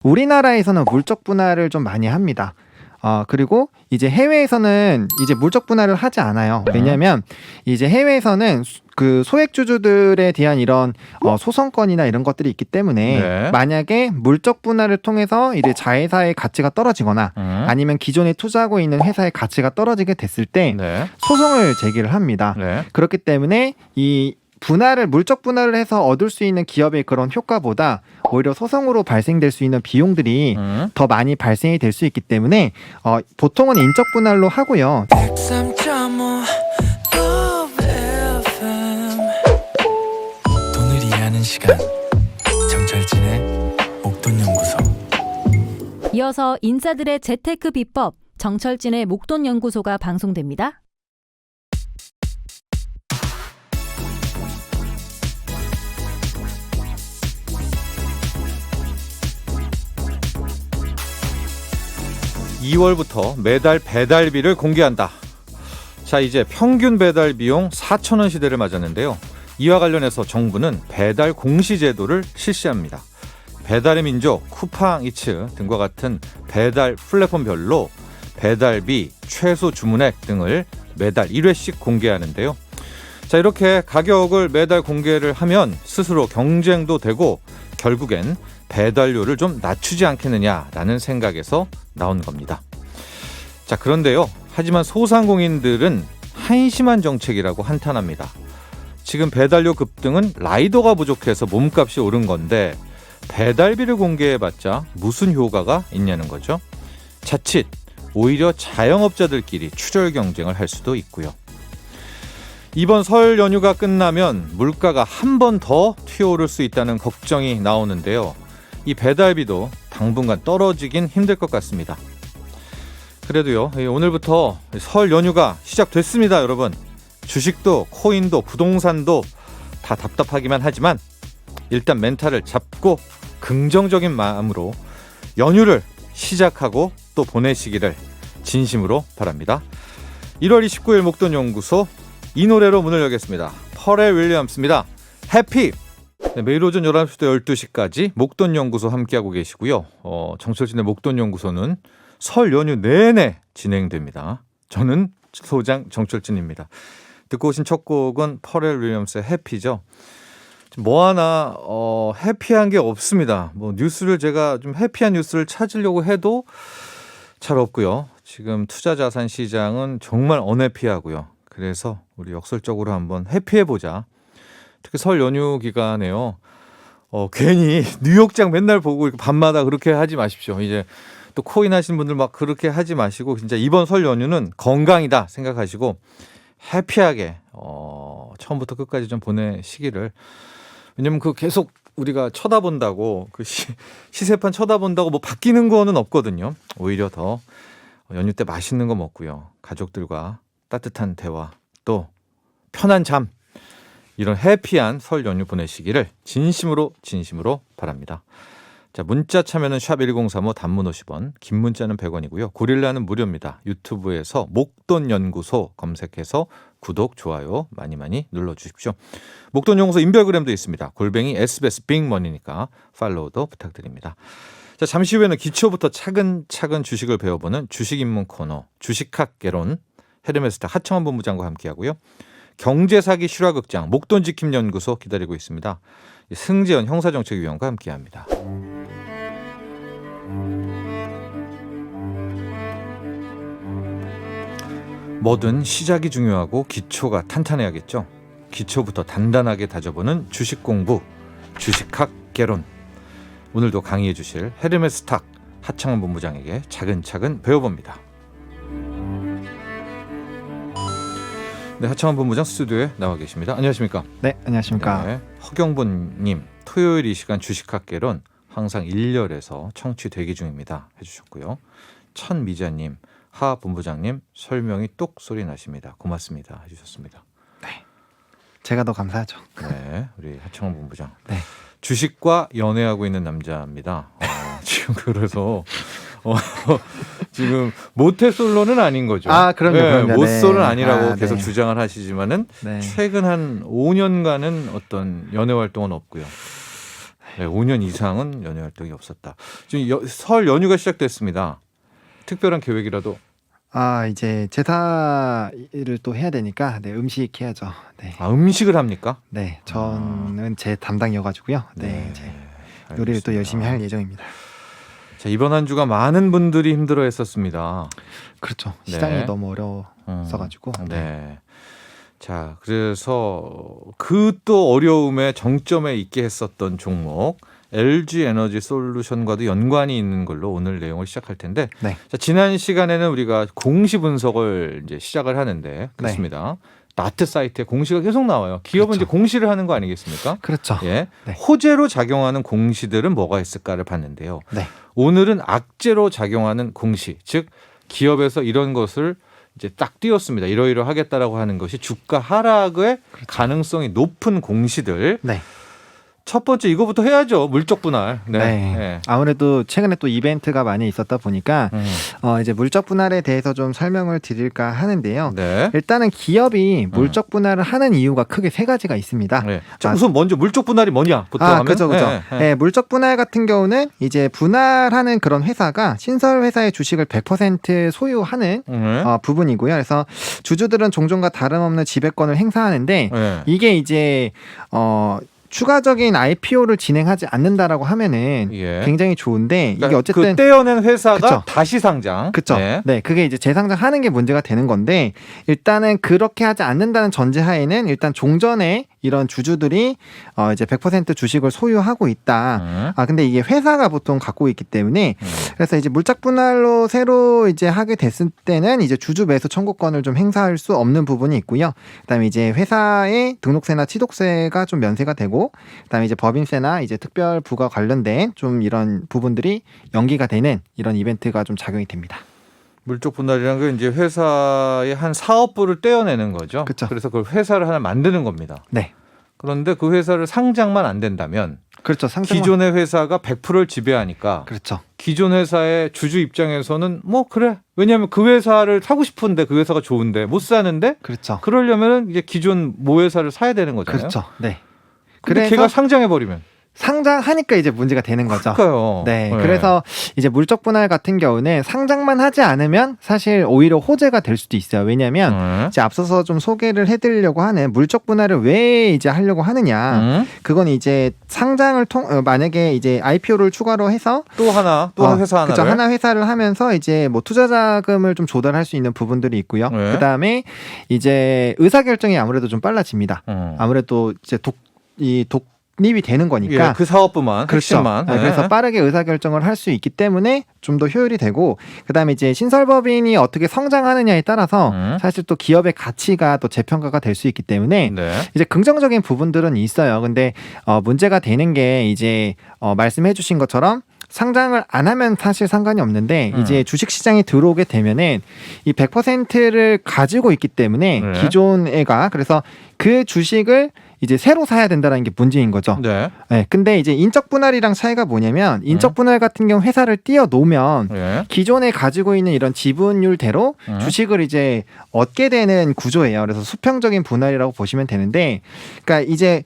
우리나라에서는 물적 분할을 좀 많이 합니다. 그리고 이제 해외에서는 이제 물적 분할을 하지 않아요. 왜냐하면 이제 해외에서는 그 소액주주들에 대한 이런 소송권이나 이런 것들이 있기 때문에 네. 만약에 물적 분할을 통해서 이제 자회사의 가치가 떨어지거나 아니면 기존에 투자하고 있는 회사의 가치가 떨어지게 됐을 때 네. 소송을 제기를 합니다. 네. 그렇기 때문에 이 물적 분할을 해서 얻을 수 있는 기업의 그런 효과보다 오히려 소송으로 발생될 수 있는 비용들이 더 많이 발생이 될 수 있기 때문에 보통은 인적 분할로 하고요. 103.5 FM 돈을 이해하는 시간 정철진의 목돈연구소. 이어서 인싸들의 재테크 비법 정철진의 목돈연구소가 방송됩니다. (2월부터) 매달 배달비를 공개한다. 자, 이제 평균 배달 비용 4,000원 시대를 맞았는데요. 이와 관련해서 정부는 배달 공시제도를 실시합니다. 배달의 민족, 쿠팡이츠 등과 같은 배달 플랫폼별로 배달비, 최소 주문액 등을 매달 1회씩 공개하는데요. 자, 이렇게 가격을 매달 공개를 하면 스스로 경쟁도 되고 결국엔 배달료를 좀 낮추지 않겠느냐라는 생각에서 나온 겁니다. 자, 그런데요. 하지만 소상공인들은 한심한 정책이라고 한탄합니다. 지금 배달료 급등은 라이더가 부족해서 몸값이 오른 건데 배달비를 공개해봤자 무슨 효과가 있냐는 거죠. 자칫 오히려 자영업자들끼리 추절 경쟁을 할 수도 있고요. 이번 설 연휴가 끝나면 물가가 한 번 더 튀어오를 수 있다는 걱정이 나오는데요. 이 배달비도 당분간 떨어지긴 힘들 것 같습니다. 그래도요, 오늘부터 설 연휴가 시작됐습니다, 여러분. 주식도 코인도 부동산도 다 답답하기만 하지만 일단 멘탈을 잡고 긍정적인 마음으로 연휴를 시작하고 또 보내시기를 진심으로 바랍니다. 1월 29일 목돈연구소 이 노래로 문을 열겠습니다. 퍼렐 윌리엄스입니다. 해피! 네, 매일 오전 11시부터 12시까지 목돈연구소 함께하고 계시고요. 정철진의 목돈연구소는 설 연휴 내내 진행됩니다. 저는 소장 정철진입니다. 듣고 오신 첫 곡은 퍼렐 윌리엄스의 해피죠. 뭐 하나 해피한 게 없습니다. 뭐 뉴스를 제가 좀 해피한 뉴스를 찾으려고 해도 잘 없고요. 지금 투자 자산 시장은 정말 언해피하고요. 그래서 우리 역설적으로 한번 해피해보자. 특히 설 연휴 기간에요. 괜히 뉴욕장 맨날 보고 밤마다 그렇게 하지 마십시오. 이제 또 코인 하시는 분들 막 그렇게 하지 마시고 진짜 이번 설 연휴는 건강이다 생각하시고 해피하게 처음부터 끝까지 좀 보내시기를. 왜냐면 그 계속 우리가 쳐다본다고 그 시세판 쳐다본다고 뭐 바뀌는 거는 없거든요. 오히려 더 연휴 때 맛있는 거 먹고요. 가족들과 따뜻한 대화 또 편한 잠 이런 해피한 설 연휴 보내시기를 진심으로 바랍니다. 자, 문자 참여는 샵 1035 단문 50원, 긴 문자는 100원이고요. 고릴라는 무료입니다. 유튜브에서 목돈연구소 검색해서 구독, 좋아요 많이 눌러주십시오. 목돈연구소 인별그램도 있습니다. 골뱅이 SBS 빅머니니까 팔로우도 부탁드립니다. 자, 잠시 후에는 기초부터 차근차근 주식을 배워보는 주식 입문 코너 주식학 개론 헤르메스탁 하청원 본부장과 함께하고요. 경제사기 실화극장 목돈지킴 연구소 기다리고 있습니다. 승재현 형사정책위원과 함께합니다. 뭐든 시작이 중요하고 기초가 탄탄해야겠죠. 기초부터 단단하게 다져보는 주식 공부 주식학 개론. 오늘도 강의해 주실 헤르메스탁 하청원 본부장에게 차근차근 배워봅니다. 네, 하청원 본부장 스튜디오에 나와 계십니다. 안녕하십니까? 네, 안녕하십니까? 네, 허경분님, 토요일 이 시간 주식학개론 항상 일렬에서 청취 대기 중입니다. 해주셨고요. 천미자님, 하 본부장님 설명이 똑 소리 나십니다. 고맙습니다. 해주셨습니다. 네, 제가 더 감사하죠. 네, 우리 하청원 본부장. 네. 주식과 연애하고 있는 남자입니다. 지금 그래서 지금 모태솔로는 아닌 거죠. 아, 그럼요. 네, 그럼요. 모쏠은 네. 아니라고 계속 네. 주장을 하시지만은 네. 최근 한 5년간은 어떤 연애 활동은 없고요. 네, 5년 이상은 연예 활동이 없었다. 지금 설 연휴가 시작됐습니다. 특별한 계획이라도. 이제 제사를 또 해야 되니까 네, 음식 해야죠. 네. 음식을 합니까? 네, 저는 제 담당이어가지고요. 네, 이제 요리를 또 알겠습니다. 열심히 할 예정입니다. 자, 이번 한 주가 많은 분들이 힘들어했었습니다. 그렇죠. 시장이 네. 너무 어려워서가지고. 네. 자, 그래서 그 또 어려움의 정점에 있게 했었던 종목 LG 에너지 솔루션과도 연관이 있는 걸로 오늘 내용을 시작할 텐데, 네. 자, 지난 시간에는 우리가 공시 분석을 이제 시작을 하는데 그렇습니다. 나트 사이트에 공시가 계속 나와요. 기업은 그렇죠. 이제 공시를 하는 거 아니겠습니까? 그렇죠. 예. 네. 호재로 작용하는 공시들은 뭐가 있을까를 봤는데요. 네. 오늘은 악재로 작용하는 공시, 즉 기업에서 이런 것을 이제 딱 띄웠습니다. 이러이러하겠다라고 하는 것이 주가 하락의 가능성이 높은 공시들. 네. 첫 번째 이거부터 해야죠. 물적 분할. 네. 네. 아무래도 최근에 또 이벤트가 많이 있었다 보니까 음. 이제 물적 분할에 대해서 좀 설명을 드릴까 하는데요. 네. 일단은 기업이 물적 분할을 하는 이유가 크게 세 가지가 있습니다. 네. 자, 우선 먼저 물적 분할이 뭐냐부터 하면. 그죠, 그죠. 네, 네. 네, 물적 분할 같은 경우는 이제 분할하는 그런 회사가 신설 회사의 주식을 100% 소유하는 부분이고요. 그래서 주주들은 종종과 다름없는 지배권을 행사하는데 네. 이게 이제 추가적인 IPO를 진행하지 않는다라고 하면은 예. 굉장히 좋은데 이게 그러니까 어쨌든 그 떼어낸 회사가 그쵸. 다시 상장. 그렇죠. 네, 그게 이제 재상장하는 게 문제가 되는 건데 일단은 그렇게 하지 않는다는 전제하에는 일단 종전에 이런 주주들이 이제 100% 주식을 소유하고 있다. 근데 이게 회사가 보통 갖고 있기 때문에 그래서 이제 물적 분할로 새로 이제 하게 됐을 때는 이제 주주 매수 청구권을 좀 행사할 수 없는 부분이 있고요. 그다음에 이제 회사의 등록세나 취득세가 좀 면세가 되고 그다음에 이제 법인세나 이제 특별 부과 관련된 좀 이런 부분들이 연기가 되는 이런 이벤트가 좀 작용이 됩니다. 물적 분할이라는 건 이제 회사의 한 사업부를 떼어내는 거죠. 그쵸. 그래서 그 회사를 하나 만드는 겁니다. 네. 그런데 그 회사를 상장만 안 된다면 그렇죠. 상장만 기존의 회사가 100%를 지배하니까 그렇죠. 기존 회사의 주주 입장에서는 뭐 그래. 왜냐하면 그 회사를 사고 싶은데 그 회사가 좋은데 못 사는데 그렇죠. 그러려면 이제 기존 모 회사를 사야 되는 거잖아요. 그렇죠. 네. 근데 그래서 걔가 상장해 버리면 상장하니까 이제 문제가 되는 거죠. 그러니까요. 네, 그래서 이제 물적 분할 같은 경우는 상장만 하지 않으면 사실 오히려 호재가 될 수도 있어요. 왜냐하면 이제 앞서서 좀 소개를 해드리려고 하는 물적 분할을 왜 이제 하려고 하느냐. 그건 이제 상장을 만약에 이제 IPO를 추가로 해서 또 하나 회사 하나를 그쵸, 하나 회사를 하면서 이제 뭐 투자 자금을 좀 조달할 수 있는 부분들이 있고요. 네. 그 다음에 이제 의사 결정이 아무래도 좀 빨라집니다. 아무래도 이제 독립이 되는 거니까 예, 그 사업부만 그렇죠. 핵심만. 네, 그래서 빠르게 의사결정을 할 수 있기 때문에 좀 더 효율이 되고 그다음에 이제 신설법인이 어떻게 성장하느냐에 따라서 사실 또 기업의 가치가 또 재평가가 될 수 있기 때문에 네. 이제 긍정적인 부분들은 있어요. 근데 문제가 되는 게 이제 말씀해 주신 것처럼 상장을 안 하면 사실 상관이 없는데 이제 주식 시장에 들어오게 되면은 이 100%를 가지고 있기 때문에 네. 기존 애가 그래서 그 주식을 이제 새로 사야 된다는 게 문제인 거죠. 네. 네, 근데 이제 인적 분할이랑 차이가 뭐냐면 인적 분할 같은 경우 회사를 띄워 놓으면 예. 기존에 가지고 있는 이런 지분율대로 주식을 이제 얻게 되는 구조예요. 그래서 수평적인 분할이라고 보시면 되는데, 그러니까 이제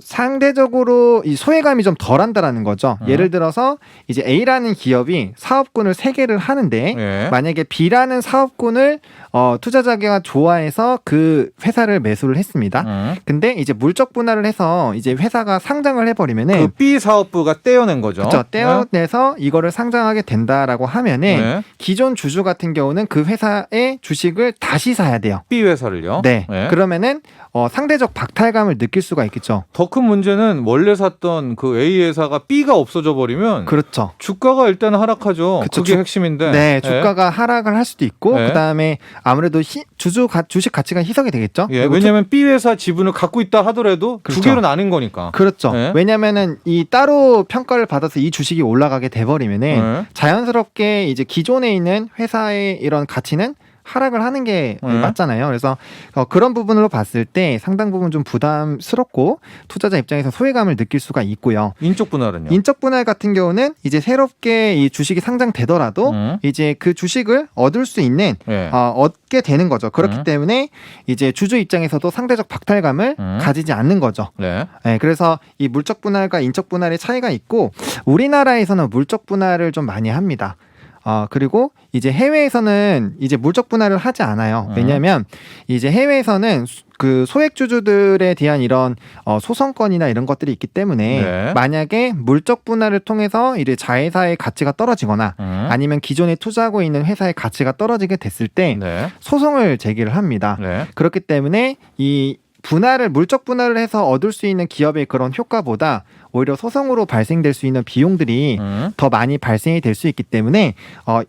상대적으로 이 소외감이 좀 덜한다라는 거죠. 예를 들어서 이제 A라는 기업이 사업군을 3개를 하는데 예. 만약에 B라는 사업군을 투자자가 좋아해서 그 회사를 매수를 했습니다. 근데 이제 물적 분할을 해서 이제 회사가 상장을 해버리면은 그 B 사업부가 떼어낸 거죠. 그렇죠. 떼어내서 이거를 상장하게 된다라고 하면은 네. 기존 주주 같은 경우는 그 회사의 주식을 다시 사야 돼요. B 회사를요. 네. 네. 그러면은 상대적 박탈감을 느낄 수가 있겠죠. 더 큰 문제는 원래 샀던 그 A 회사가 B가 없어져 버리면 그렇죠. 주가가 일단 하락하죠. 그쵸. 그게 핵심인데. 네, 주가가 하락을 할 수도 있고 네. 그다음에 아무래도 주식 가치가 희석이 되겠죠. 예, 그리고 왜냐하면 B 회사 지분을 갖고 있다 하더라도 그렇죠. 두 개로 나뉜 거니까. 그렇죠. 네. 왜냐면은 이 따로 평가를 받아서 이 주식이 올라가게 돼 버리면은 네. 자연스럽게 이제 기존에 있는 회사의 이런 가치는 하락을 하는 게 맞잖아요. 그래서 그런 부분으로 봤을 때 상당 부분 좀 부담스럽고 투자자 입장에서 소외감을 느낄 수가 있고요. 인적 분할은요? 인적 분할 같은 경우는 이제 새롭게 이 주식이 상장되더라도 이제 그 주식을 얻을 수 있는 예. 얻게 되는 거죠. 그렇기 때문에 이제 주주 입장에서도 상대적 박탈감을 가지지 않는 거죠. 네. 네, 그래서 이 물적 분할과 인적 분할의 차이가 있고 우리나라에서는 물적 분할을 좀 많이 합니다. 그리고 이제 해외에서는 이제 물적 분할을 하지 않아요. 왜냐하면 이제 해외에서는 그 소액주주들에 대한 이런 소송권이나 이런 것들이 있기 때문에 네. 만약에 물적 분할을 통해서 이제 자회사의 가치가 떨어지거나 아니면 기존에 투자하고 있는 회사의 가치가 떨어지게 됐을 때 네. 소송을 제기를 합니다. 네. 그렇기 때문에 이 물적 분할을 해서 얻을 수 있는 기업의 그런 효과보다 오히려 소송으로 발생될 수 있는 비용들이 더 많이 발생이 될 수 있기 때문에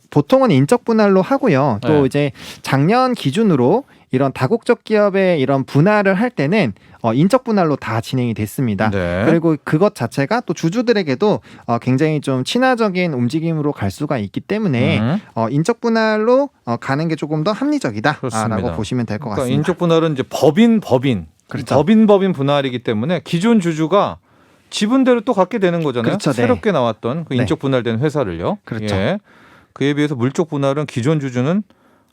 보통은 인적 분할로 하고요. 또 네. 이제 작년 기준으로 이런 다국적 기업의 이런 분할을 할 때는 인적 분할로 다 진행이 됐습니다. 네. 그리고 그것 자체가 또 주주들에게도 굉장히 좀 친화적인 움직임으로 갈 수가 있기 때문에 인적 분할로 가는 게 조금 더 합리적이다라고 그렇습니다. 보시면 될 것 그러니까 같습니다. 인적 분할은 이제 법인 그렇죠. 법인 분할이기 때문에 기존 주주가 지분대로 또 갖게 되는 거잖아요. 그렇죠, 네. 새롭게 나왔던 그 네. 인적 분할된 회사를요. 그렇죠. 예. 그에 비해서 물적 분할은 기존 주주는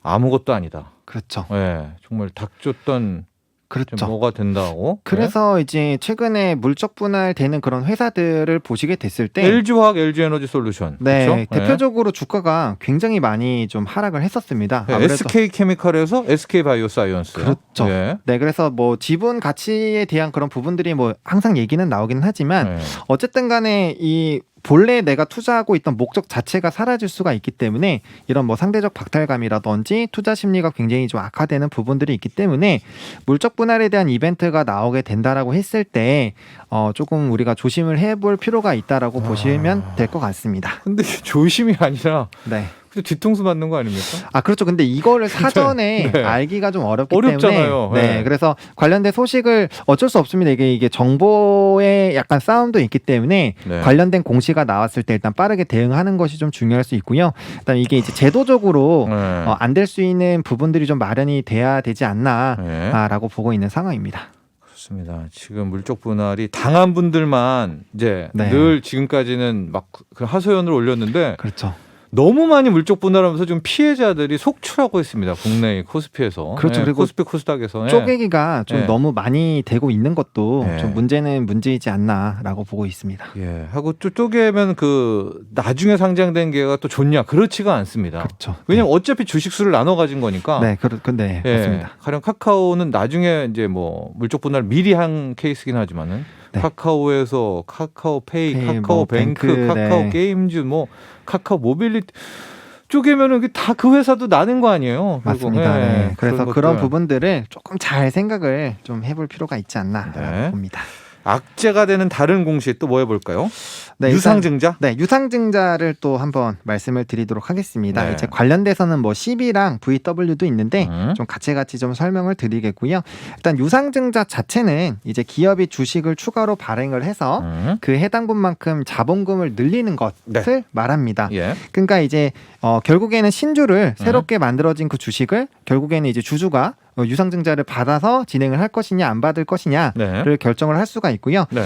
아무것도 아니다. 그렇죠. 예. 정말 닥쳤던 그렇죠. 뭐가 된다고. 그래서 이제 최근에 물적 분할되는 그런 회사들을 보시게 됐을 때 LG화학, LG에너지 솔루션. 네, 그렇죠? 대표적으로 주가가 굉장히 많이 좀 하락을 했었습니다. 예. 아무래도 SK케미칼에서 SK바이오사이언스. 그렇죠. 예. 네, 그래서 뭐 지분 가치에 대한 그런 부분들이 뭐 항상 얘기는 나오기는 하지만 예. 어쨌든 간에 이 본래 내가 투자하고 있던 목적 자체가 사라질 수가 있기 때문에 이런 뭐 상대적 박탈감이라든지 투자 심리가 굉장히 좀 악화되는 부분들이 있기 때문에 물적 분할에 대한 이벤트가 나오게 된다라고 했을 때 조금 우리가 조심을 해볼 필요가 있다라고 보시면 될 것 같습니다. 근데 조심이 아니라 네. 그냥 뒤통수 맞는 거 아닙니까? 그렇죠. 근데 이거를 사전에 네. 알기가 좀 어렵기 어렵잖아요. 때문에 네. 그래서 관련된 소식을 어쩔 수 없습니다. 이게 정보의 약간 싸움도 있기 때문에 네. 관련된 공시가 나왔을 때 일단 빠르게 대응하는 것이 좀 중요할 수 있고요. 일단 이게 이제 제도적으로 네. 안 될 수 있는 부분들이 좀 마련이 돼야 되지 않나라고 네. 보고 있는 상황입니다. 그렇습니다. 지금 물적 분할이 당한 분들만 이제 네. 늘 지금까지는 막 그 하소연을 올렸는데 그렇죠. 너무 많이 물적 분할하면서 좀 피해자들이 속출하고 있습니다. 국내 코스피에서. 그렇죠. 예, 그리고 코스피 코스닥에서. 예. 쪼개기가 좀 네. 너무 많이 되고 있는 것도 네. 좀 문제이지 않나라고 보고 있습니다. 예. 하고 또 쪼개면 그 나중에 상장된 게가 또 좋냐? 그렇지가 않습니다. 그렇죠. 왜냐면 어차피 주식수를 나눠 가진 거니까. 네, 근데 예. 맞습니다. 가령 카카오는 나중에 이제 뭐 물적 분할 미리 한 케이스긴 하지만은 네. 카카오에서 카카오페이, 페이, 카카오뱅크, 뭐 뱅크, 카카오 네. 게임즈, 뭐 카카오 모빌리티 쪼개면은 다 그 회사도 나는 거 아니에요? 결국. 맞습니다. 예. 네. 그래서 그런 것들. 부분들을 조금 잘 생각을 좀 해볼 필요가 있지 않나라고 네. 봅니다. 악재가 되는 다른 공시 또 뭐 해볼까요? 네, 유상증자? 네, 유상증자를 또 한번 말씀을 드리도록 하겠습니다. 네. 이제 관련돼서는 뭐 CB랑 VW도 있는데 음. 좀 같이 좀 설명을 드리겠고요. 일단 유상증자 자체는 이제 기업이 주식을 추가로 발행을 해서 그 해당 분만큼 자본금을 늘리는 것을 네. 말합니다. 예. 그러니까 이제 결국에는 신주를 새롭게 만들어진 그 주식을 결국에는 이제 주주가 유상증자를 받아서 진행을 할 것이냐 안 받을 것이냐를 네. 결정을 할 수가 있고요. 네.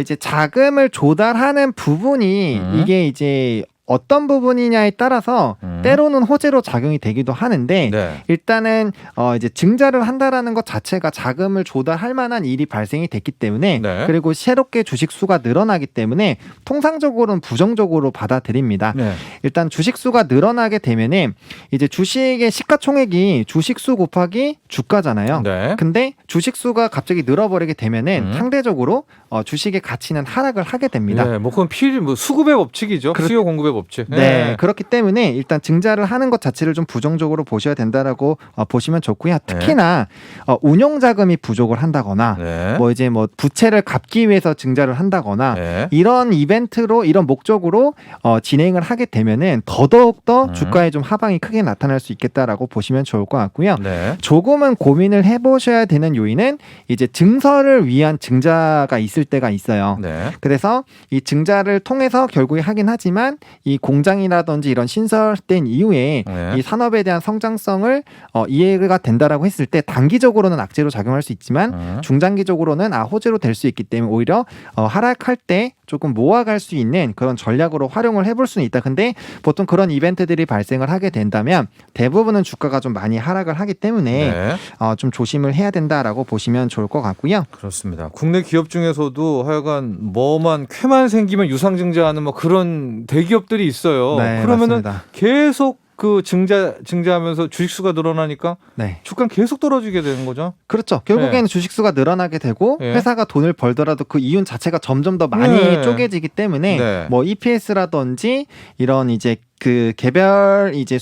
이제 자금을 조달하는 부분이 이게 이제 어떤 부분이냐에 따라서 때로는 호재로 작용이 되기도 하는데 네. 일단은 이제 증자를 한다라는 것 자체가 자금을 조달할 만한 일이 발생이 됐기 때문에 네. 그리고 새롭게 주식 수가 늘어나기 때문에 통상적으로는 부정적으로 받아들입니다. 네. 일단 주식 수가 늘어나게 되면은 이제 주식의 시가총액이 주식 수 곱하기 주가잖아요. 네. 근데 주식 수가 갑자기 늘어버리게 되면은 상대적으로 주식의 가치는 하락을 하게 됩니다. 네. 뭐 그건 뭐 수급의 법칙이죠. 수요 공급의 법칙. 네, 그렇기 때문에 일단 증자를 하는 것 자체를 좀 부정적으로 보셔야 된다라고 보시면 좋고요. 특히나 운용 자금이 부족을 한다거나 네. 뭐 이제 뭐 부채를 갚기 위해서 증자를 한다거나 네. 이런 이벤트로 이런 목적으로 진행을 하게 되면은 더더욱 더 주가에 좀 하방이 크게 나타날 수 있겠다라고 보시면 좋을 것 같고요. 네. 조금은 고민을 해보셔야 되는 요인은 이제 증설을 위한 증자가 있을 때가 있어요. 네. 그래서 이 증자를 통해서 결국에 하긴 하지만 이 공장이라든지 이런 신설된 보신 이후에 네. 이 산업에 대한 성장성을 이해가 된다라고 했을 때 단기적으로는 악재로 작용할 수 있지만 중장기적으로는 호재로 될 수 있기 때문에 오히려 하락할 때 조금 모아갈 수 있는 그런 전략으로 활용을 해볼 수는 있다. 근데 보통 그런 이벤트들이 발생을 하게 된다면 대부분은 주가가 좀 많이 하락을 하기 때문에 네. 좀 조심을 해야 된다라고 보시면 좋을 것 같고요. 그렇습니다. 국내 기업 중에서도 하여간 뭐만 쾌만 생기면 유상증자하는 뭐 그런 대기업들이 있어요. 네, 그러면은 맞습니다. 계속 그 증자하면서 주식수가 늘어나니까 네. 주가는 계속 떨어지게 되는 거죠. 그렇죠. 결국에는 주식수가 늘어나게 되고 네. 회사가 돈을 벌더라도 그 이윤 자체가 점점 더 많이 네. 쪼개지기 때문에 네. 뭐 EPS라든지 이런 이제 그 개별 이제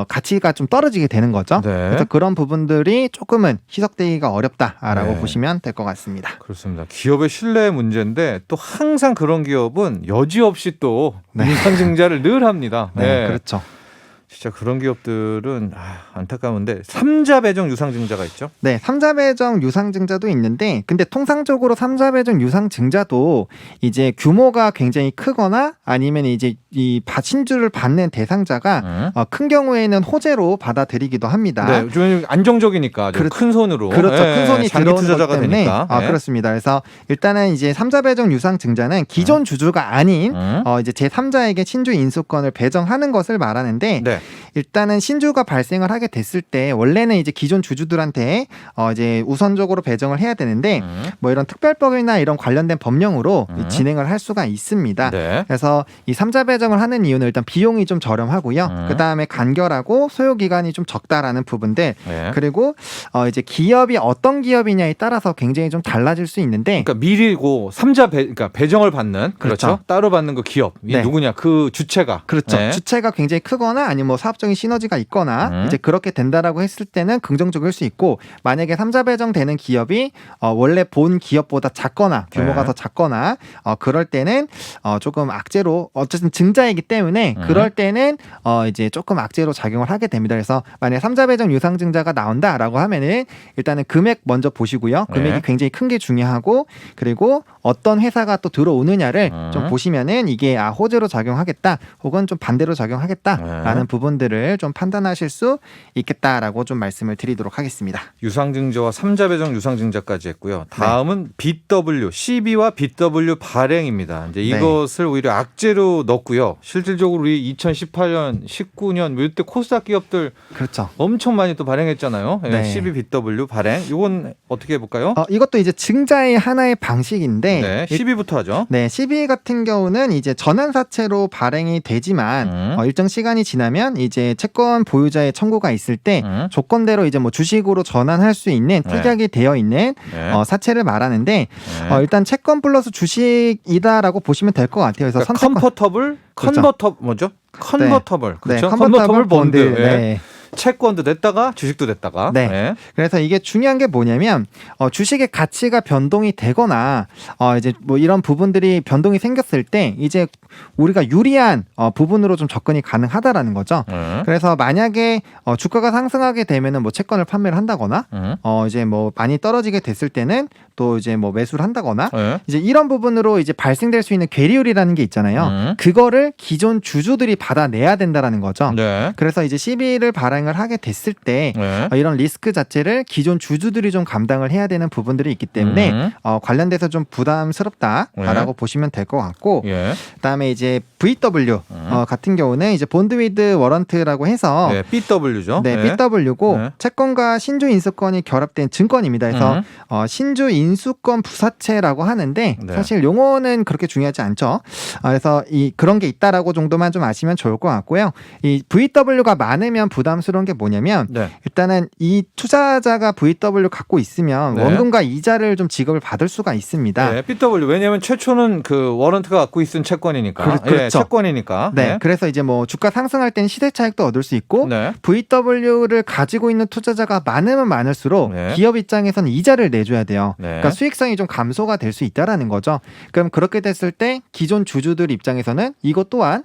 가치가 좀 떨어지게 되는 거죠. 네. 그래서 그런 부분들이 조금은 희석되기가 어렵다라고 네. 보시면 될 것 같습니다. 그렇습니다. 기업의 신뢰의 문제인데 또 항상 그런 기업은 여지없이 또 네. 유상증자를 늘 합니다. 네, 그렇죠. 진짜 그런 기업들은 안타까운데 삼자 배정 유상증자가 있죠. 네, 삼자 배정 유상증자도 있는데 근데 통상적으로 삼자 배정 유상증자도 이제 규모가 굉장히 크거나 아니면 이제 이 신주를 받는 대상자가 큰 경우에는 호재로 받아들이기도 합니다. 네, 좀 안정적이니까 아주 큰 손으로. 그렇죠. 네, 큰 손이 장기 들어오는 투자자가 것 때문에 되니까. 네. 그렇습니다. 그래서 일단은 이제 삼자 배정 유상증자는 기존 주주가 아닌 이제 제3자에게 신주 인수권을 배정하는 것을 말하는데 네. 일단은 신주가 발생을 하게 됐을 때 원래는 이제 기존 주주들한테 이제 우선적으로 배정을 해야 되는데 뭐 이런 특별법이나 이런 관련된 법령으로 진행을 할 수가 있습니다. 네. 그래서 이 삼자 배정을 하는 이유는 일단 비용이 좀 저렴하고요. 그 다음에 간결하고 소요 기간이 좀 적다라는 부분들. 네. 그리고 이제 기업이 어떤 기업이냐에 따라서 굉장히 좀 달라질 수 있는데. 그러니까 미리고 그러니까 배정을 받는 그렇죠. 따로 받는 그 기업이 네. 누구냐 그 주체가. 그렇죠. 네. 주체가 굉장히 크거나 아니면 뭐 사업적인 시너지가 있거나 이제 그렇게 된다라고 했을 때는 긍정적일 수 있고 만약에 삼자 배정되는 기업이 원래 본 기업보다 작거나 규모가 네. 더 작거나 그럴 때는 조금 악재로 어쨌든 증자이기 때문에 그럴 때는 이제 조금 악재로 작용을 하게 됩니다. 그래서 만약에 삼자 배정 유상증자가 나온다라고 하면은 일단은 금액 먼저 보시고요. 금액이 네. 굉장히 큰 게 중요하고 그리고 어떤 회사가 또 들어오느냐를 좀 보시면은 이게 호재로 작용하겠다 혹은 좀 반대로 작용하겠다라는 부분들을 좀 판단하실 수 있겠다라고 좀 말씀을 드리도록 하겠습니다. 유상증자와 삼자 배정 유상증자까지 했고요. 다음은 BW, CB와 BW 발행입니다. 이제 이것을 오히려 악재로 넣었고요. 실질적으로 우리 2018년, 19년 뭐 이때 코스닥 기업들 그렇죠. 엄청 많이 또 발행했잖아요. 네. CB, BW 발행. 이건 어떻게 해볼까요? 이것도 이제 증자의 하나의 방식인데 네, CB부터 하죠. 네, CB 같은 경우는 이제 전환사채로 발행이 되지만 일정 시간이 지나면 이제 채권 보유자의 청구가 있을 때 조건대로 이제 뭐 주식으로 전환할 수 있는 특약이 되어 있는 네. 사채를 말하는데 일단 채권 플러스 주식이다라고 보시면 될 것 같아요. 그래서 그러니까 컨버터블 뭐죠? 컨버터블 그렇죠. 네, 컨버터블 본드. 네. 채권도 냈다가 주식도 냈다가. 네. 네. 그래서 이게 중요한 게 뭐냐면 주식의 가치가 변동이 되거나 이제 뭐 이런 부분들이 변동이 생겼을 때 이제 우리가 유리한 부분으로 좀 접근이 가능하다라는 거죠. 그래서 만약에 주가가 상승하게 되면은 뭐 채권을 판매를 한다거나 이제 뭐 많이 떨어지게 됐을 때는 또 이제 뭐 매수를 한다거나 이제 이런 부분으로 이제 발생될 수 있는 괴리율이라는 게 있잖아요. 그거를 기존 주주들이 받아내야 된다라는 거죠. 네. 그래서 이제 CB를 발행을 하게 됐을 때 이런 리스크 자체를 기존 주주들이 좀 감당을 해야 되는 부분들이 있기 때문에 관련돼서 좀 부담스럽다라고 보시면 될 것 같고 그다음에 이제 VW 같은 경우는 이제 본드 위드 워런트라고 해서 네, BW죠. 네, BW고 채권과 신주 인수권이 결합된 증권입니다. 그래서 신주 인수권 부사채라고 하는데 사실 용어는 그렇게 중요하지 않죠. 그래서 그런 게 있다라고 정도만 좀 아시면 좋을 것 같고요. 이 VW가 많으면 부담스러운 게 뭐냐면 일단은 이 투자자가 VW 갖고 있으면 원금과 이자를 좀 지급을 받을 수가 있습니다. 네, BW 왜냐하면 최초는 그 워런트가 갖고 있은 채권이니까. 그렇죠. 채권이니까. 네, 그래서 이제 뭐 주가 상승할 때는 시세 차익도 얻을 수 있고 VW를 가지고 있는 투자자가 많으면 많을수록 기업 입장에서는 이자를 내줘야 돼요. 그러니까 수익성이 좀 감소가 될 수 있다라는 거죠. 그럼 그렇게 됐을 때 기존 주주들 입장에서는 이것 또한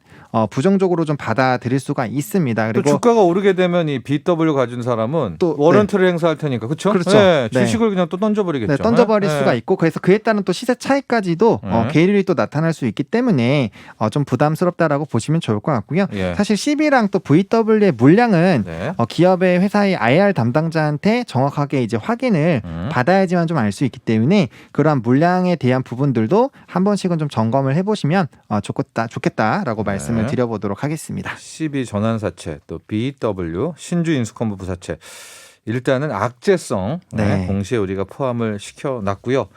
부정적으로 좀 받아들일 수가 있습니다. 또 그리고 주가가 오르게 되면 이 BW 가진 사람은 또, 워런트를 행사할 테니까 그렇죠? 그렇죠. 네, 네. 주식을 그냥 또 던져버리겠죠. 네, 던져버릴 네. 수가 있고 그래서 그에 따른 또 시세 차이까지도 괴리를 또 나타날 수 있기 때문에 좀 부담스럽다라고 보시면 좋을 것 같고요. 예. 사실 CB랑 또 VW의 물량은 네. 기업의 회사의 IR 담당자한테 정확하게 이제 확인을 받아야지만 좀 알 수 있기 때문에 그러한 물량에 대한 부분들도 한 번씩은 좀 점검을 해보시면 좋겠다라고 말씀을 드려보도록 하겠습니다. CB 전환사채 또 BW 신주 인수컨부 부사채 일단은 악재성 네. 공시에 우리가 포함을 시켜놨고요.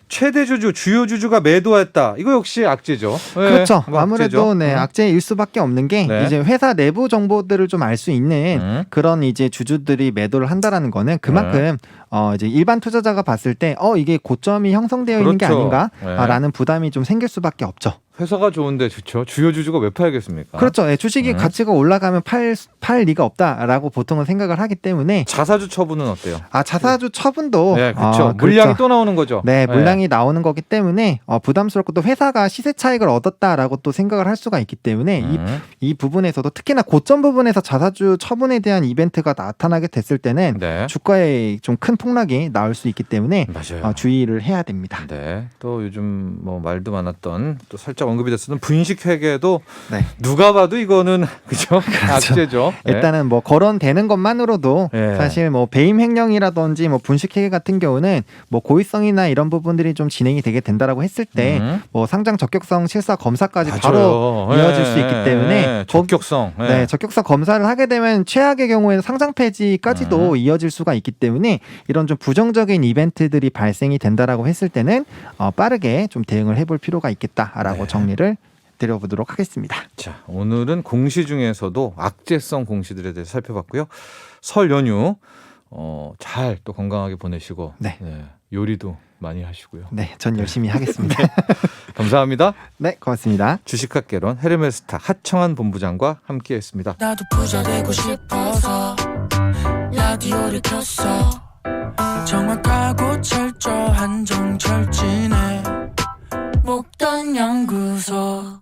최대 주주, 주요 주주가 매도했다. 이거 역시 악재죠. 네, 그렇죠. 이거 아무래도 악재죠. 악재일 수밖에 없는 게 네. 이제 회사 내부 정보들을 좀 알 수 있는 그런 이제 주주들이 매도를 한다라는 거는 그만큼 이제 일반 투자자가 봤을 때 이게 고점이 형성되어 있는 게 그렇죠. 아닌가라는 부담이 좀 생길 수밖에 없죠. 회사가 좋은데 좋죠. 주요 주주가 왜 팔겠습니까? 그렇죠. 예, 주식이 가치가 올라가면 팔 리가 없다라고 보통은 생각을 하기 때문에 자사주 처분은 어때요? 자사주 처분도 네, 그렇죠. 물량이 그렇죠. 또 나오는 거죠. 네, 물량이 나오는 거기 때문에 부담스럽고 또 회사가 시세 차익을 얻었다라고 또 생각을 할 수가 있기 때문에 이 부분에서도 특히나 고점 부분에서 자사주 처분에 대한 이벤트가 나타나게 됐을 때는 네. 주가에 좀 큰 폭락이 나올 수 있기 때문에 맞아요. 주의를 해야 됩니다. 네. 또 요즘 뭐 말도 많았던 또 살짝 언급이 됐었던 분식 회계도 네. 누가 봐도 이거는 그죠? 악재죠. 네. 일단은 뭐 거론되는 것만으로도 네. 사실 뭐 배임 횡령이라든지 뭐 분식회계 같은 경우는 뭐 고의성이나 이런 부분들이 좀 진행이 되게 된다라고 했을 때 뭐 상장 적격성 실사 검사까지 바로 맞아요. 이어질 수 네. 있기 때문에 네. 적격성. 네. 네, 적격성 검사를 하게 되면 최악의 경우에는 상장 폐지까지도 이어질 수가 있기 때문에 이런 좀 부정적인 이벤트들이 발생이 된다라고 했을 때는 빠르게 좀 대응을 해볼 필요가 있겠다라고 네. 정리를 드려보도록 하겠습니다. 자, 오늘은 공시 중에서도 악재성 공시들에 대해서 살펴봤고요. 설 연휴 잘 또 건강하게 보내시고 네. 요리도 많이 하시고요. 네, 전 열심히 하겠습니다. 감사합니다. 네, 고맙습니다. 주식학개론 헤르메스타 하청한 본부장과 함께했습니다. 나도 부자 되고 싶어서 라디오를 켰어. 정확하고 철저한 정철진의 목돈 연구소.